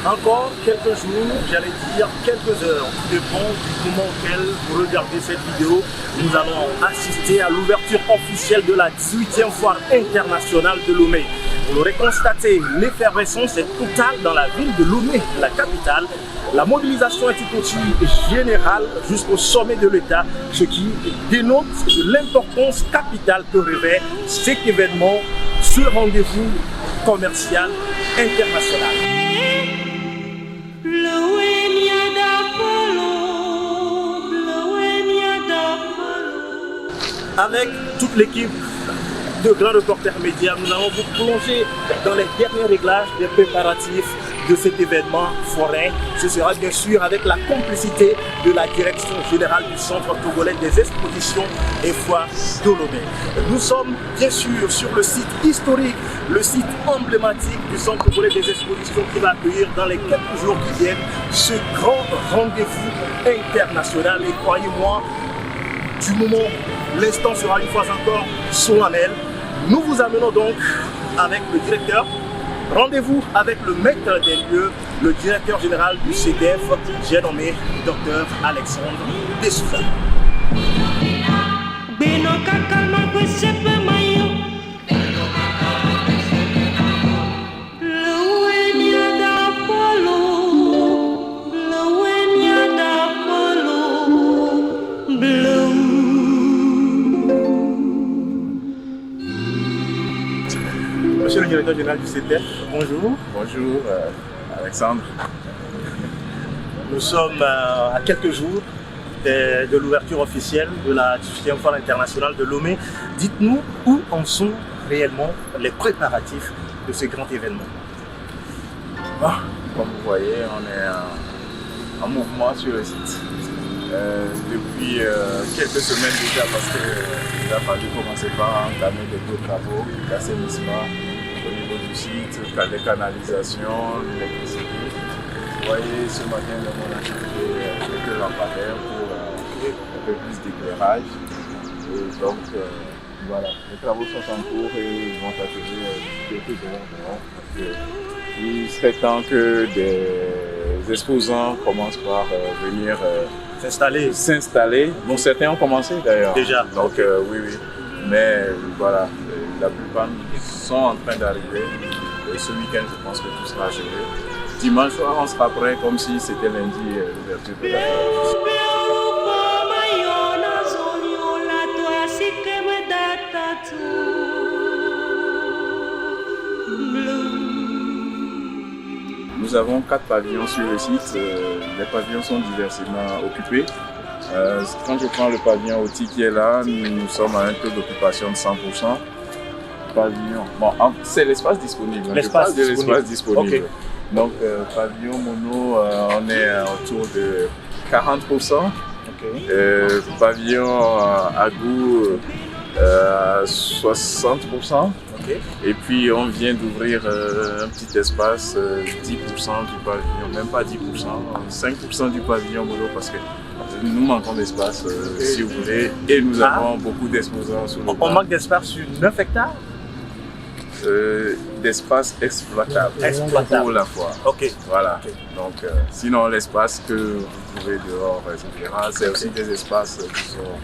Encore quelques jours, j'allais dire quelques heures, tout dépend du moment auquel vous regardez cette vidéo. Nous allons assister à l'ouverture officielle de la 18e foire internationale de Lomé. Vous l'aurez constaté, l'effervescence est totale dans la ville de Lomé, la capitale. La mobilisation est tout aussi générale jusqu'au sommet de l'État, ce qui dénote de l'importance capitale que revêt cet événement, ce rendez-vous commercial international. Avec toute l'équipe de Grand Reporter Média, nous allons vous plonger dans les derniers réglages des préparatifs de cet événement forain. Ce sera bien sûr avec la complicité de la direction générale du Centre togolais des expositions et foires de Lomé. Nous sommes bien sûr sur le site historique, le site emblématique du Centre togolais des expositions qui va accueillir dans les quelques jours qui viennent ce grand rendez-vous international. Et croyez-moi, du moment, l'instant sera une fois encore solennel. Nous vous amenons donc avec le directeur. Rendez-vous avec le maître des lieux, le directeur général du CDF, j'ai nommé Dr Alexandre Dessouza. Monsieur le directeur général du CDF, bonjour. Bonjour Alexandre. Nous sommes à quelques jours de l'ouverture officielle de la 18e foire internationale de Lomé. Dites-nous où en sont réellement les préparatifs de ce grand événement. Comme vous voyez, on est en mouvement sur le site depuis quelques semaines déjà parce qu'il a fallu commencer par entamer des gros travaux d'assainissement au niveau du site, les canalisations, l'électricité. Vous voyez, ce matin, on a acheté quelques lampadaires pour un peu plus d'éclairage. Et donc, voilà, les travaux sont en cours et vont achever quelques heures. Il serait temps que des exposants commencent par venir s'installer. Bon, certains ont commencé d'ailleurs. Déjà. Donc, oui. Mais voilà, la plupart sont en train d'arriver. Ce week-end, je pense que tout sera géré. Dimanche soir, on sera prêt comme si c'était lundi l'ouverture de la foire. Nous avons 4 pavillons sur le site. Les pavillons sont diversement occupés. Quand je prends le pavillon OTI qui est là, nous sommes à un taux d'occupation de 100%. Pavillon, bon, c'est l'espace disponible. L'espace disponible. Okay. Donc, pavillon mono, on est autour de 40%. Okay. Pavillon à goût, 60%. Okay. Et puis, on vient d'ouvrir un petit espace, 10% du pavillon, même pas 10%, 5% du pavillon mono parce que nous manquons d'espace, si vous voulez, et nous avons beaucoup d'exposants sur le On manque d'espace sur 9 hectares d'espace exploitable pour la foire. Ok. Voilà. Okay. Donc, sinon, l'espace que vous trouvez dehors, etc., c'est aussi des espaces qui sont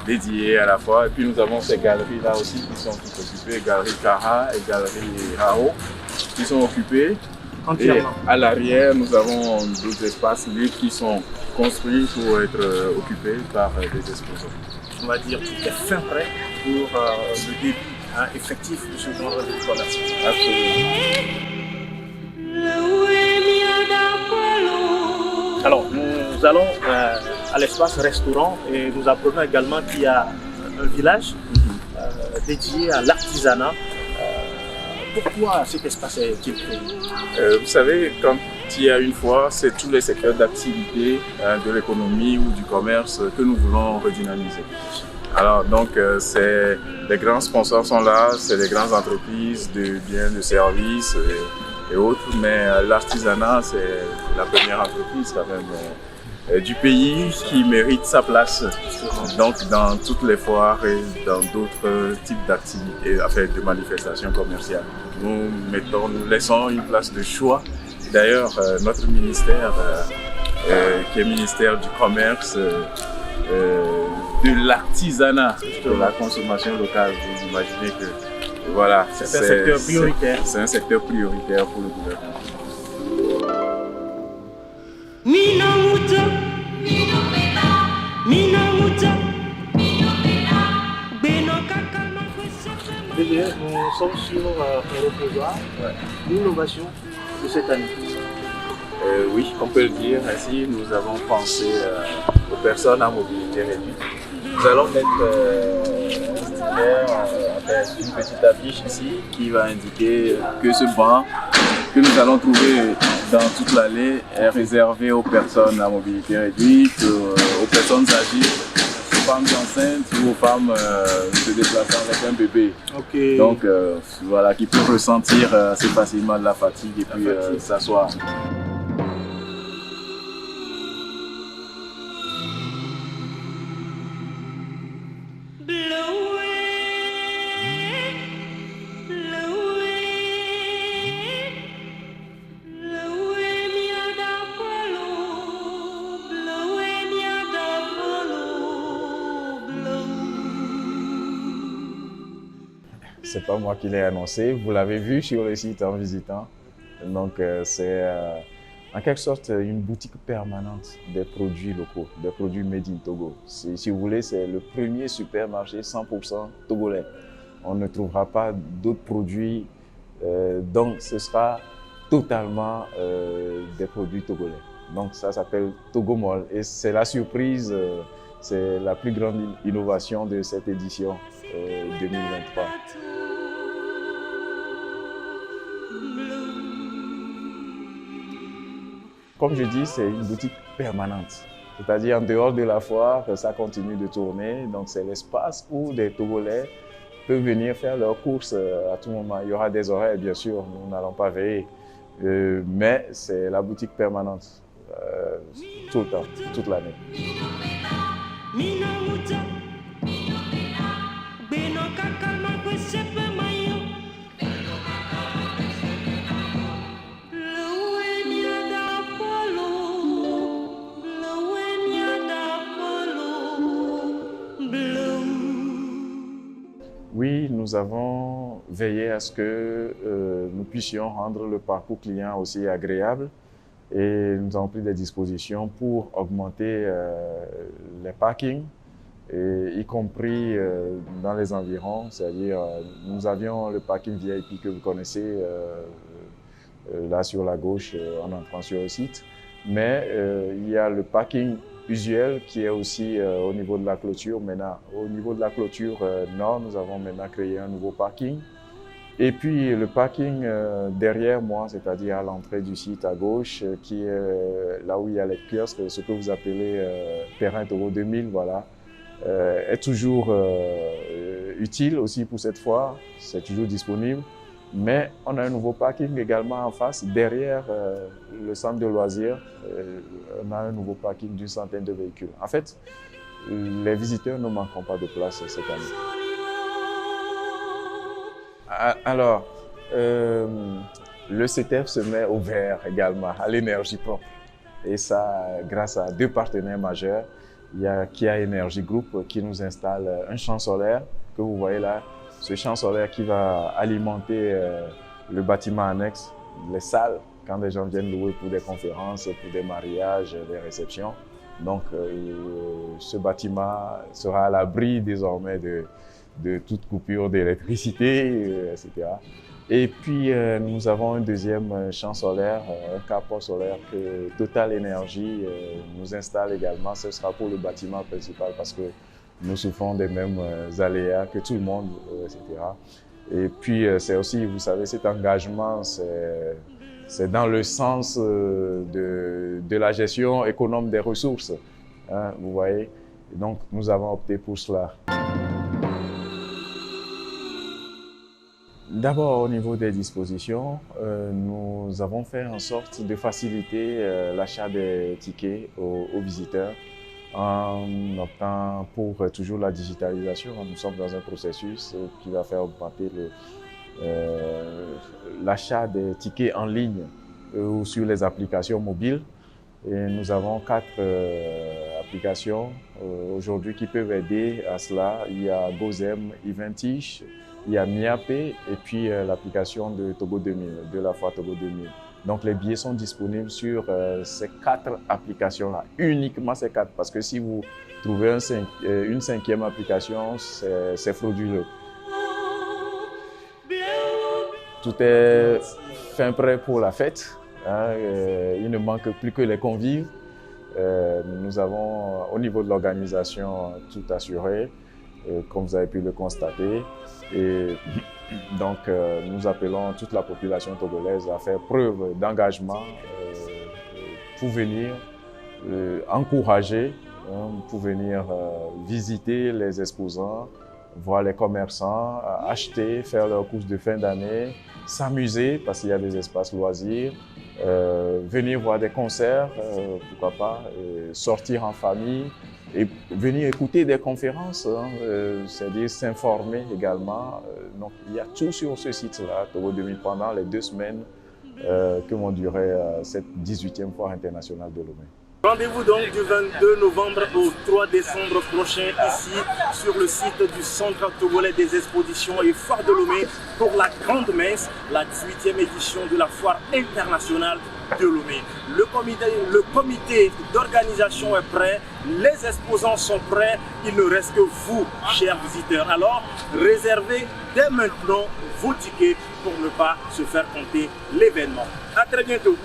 dédiés à la foire. Et puis, nous avons ces galeries-là aussi qui sont toutes occupées, galerie Cara et galerie Rao, qui sont occupées. Et à l'arrière, nous avons d'autres espaces libres qui sont construits pour être occupés par des exposants. On va dire tout est fin prêt pour le début effectif de ce genre de commerce. Absolument. Alors, nous allons à l'espace restaurant et nous apprenons également qu'il y a un village dédié à l'artisanat. Pourquoi cet espace est-il créé? Vous savez, quand il y a une foire, c'est tous les secteurs d'activité de l'économie ou du commerce que nous voulons redynamiser. Alors donc, les grands sponsors sont là, c'est les grandes entreprises de biens, de services et autres, mais l'artisanat, c'est la première entreprise quand même du pays qui mérite sa place. Donc dans toutes les foires et dans d'autres types d'activités, enfin de manifestations commerciales, nous laissons une place de choix D'ailleurs, notre ministère, qui est le ministère du Commerce, de l'artisanat, de la consommation locale, vous imaginez que voilà, c'est un secteur prioritaire. C'est un secteur prioritaire pour le gouvernement. Nous sommes sur un reposoir d'innovation de cette année. Oui, on peut le dire ainsi. Nous avons pensé aux personnes à mobilité réduite. Nous allons mettre une petite affiche ici qui va indiquer que ce banc que nous allons trouver dans toute l'allée est réservé aux personnes à mobilité réduite, aux personnes âgées, aux femmes enceintes ou aux femmes se déplaçant avec un bébé. Okay. Donc voilà, qui peuvent ressentir assez facilement de la fatigue et puis s'asseoir. C'est pas moi qui l'ai annoncé, vous l'avez vu sur le site en visitant. Donc c'est en quelque sorte une boutique permanente des produits locaux, des produits made in Togo. Si vous voulez, c'est le premier supermarché 100% togolais. On ne trouvera pas d'autres produits, donc ce sera totalement des produits togolais. Donc ça s'appelle Togo Mall et c'est la surprise, c'est la plus grande innovation de cette édition 2023. Comme je dis, c'est une boutique permanente. C'est-à-dire en dehors de la foire, ça continue de tourner. Donc c'est l'espace où des Togolais peuvent venir faire leurs courses à tout moment. Il y aura des horaires, bien sûr, nous n'allons pas veiller. Mais c'est la boutique permanente, tout le temps, toute l'année. Oui, nous avons veillé à ce que nous puissions rendre le parcours client aussi agréable et nous avons pris des dispositions pour augmenter les parkings, y compris dans les environs, c'est-à-dire nous avions le parking VIP que vous connaissez là sur la gauche en entrant sur le site, mais il y a le parking usuel qui est aussi au niveau de la clôture. Maintenant, au niveau de la clôture nord, nous avons maintenant créé un nouveau parking. Et puis le parking derrière moi, c'est-à-dire à l'entrée du site à gauche, qui est là où il y a les kiosques, ce que vous appelez Terrain Togo 2000, voilà, est toujours utile aussi pour cette foire, c'est toujours disponible. Mais on a un nouveau parking également en face, derrière le centre de loisirs. On a un nouveau parking d'une centaine de véhicules. En fait, les visiteurs ne manqueront pas de place cette année. Alors, le CETEF se met au vert également, à l'énergie propre. Et ça, grâce à deux partenaires majeurs. Il y a Kia Energy Group qui nous installe un champ solaire que vous voyez là. Ce champ solaire qui va alimenter le bâtiment annexe, les salles, quand les gens viennent louer pour des conférences, pour des mariages, des réceptions. Donc, ce bâtiment sera à l'abri désormais de toute coupure d'électricité, etc. Et puis, nous avons un deuxième champ solaire, un carport solaire que Total Energy nous installe également. Ce sera pour le bâtiment principal parce que nous souffrons des mêmes aléas que tout le monde, etc. Et puis, c'est aussi, vous savez, cet engagement, c'est dans le sens de la gestion économe des ressources, hein, vous voyez. Et donc, nous avons opté pour cela. D'abord, au niveau des dispositions, nous avons fait en sorte de faciliter l'achat des tickets aux visiteurs en optant pour toujours la digitalisation. Nous sommes dans un processus qui va faire augmenter l'achat des tickets en ligne ou sur les applications mobiles. Et nous avons 4 applications aujourd'hui qui peuvent aider à cela. Il y a Gozem, Eventish, il y a Miapé et puis l'application de Togo 2000, de la foire Togo 2000. Donc les billets sont disponibles sur ces 4 applications-là, uniquement ces 4, parce que si vous trouvez une 5e application, c'est frauduleux. Tout est fin prêt pour la fête. Il ne manque plus que les convives. Nous avons au niveau de l'organisation tout assuré, comme vous avez pu le constater. Et donc nous appelons toute la population togolaise à faire preuve d'engagement pour venir encourager, pour venir visiter les exposants, voir les commerçants, acheter, faire leurs courses de fin d'année, s'amuser parce qu'il y a des espaces loisirs, venir voir des concerts, pourquoi pas, sortir en famille et venir écouter des conférences, c'est-à-dire s'informer également. Donc il y a tout sur ce site-là, Togo 2000, pendant les 2 semaines que vont durer cette 18e foire internationale de Lomé. Rendez-vous donc du 22 novembre au 3 décembre prochain ici sur le site du Centre togolais des expositions et foire de Lomé pour la grande messe, la 18e édition de la foire internationale de Lomé. Le comité d'organisation est prêt, les exposants sont prêts, il ne reste que vous, chers visiteurs. Alors réservez dès maintenant vos tickets pour ne pas se faire compter l'événement. À très bientôt.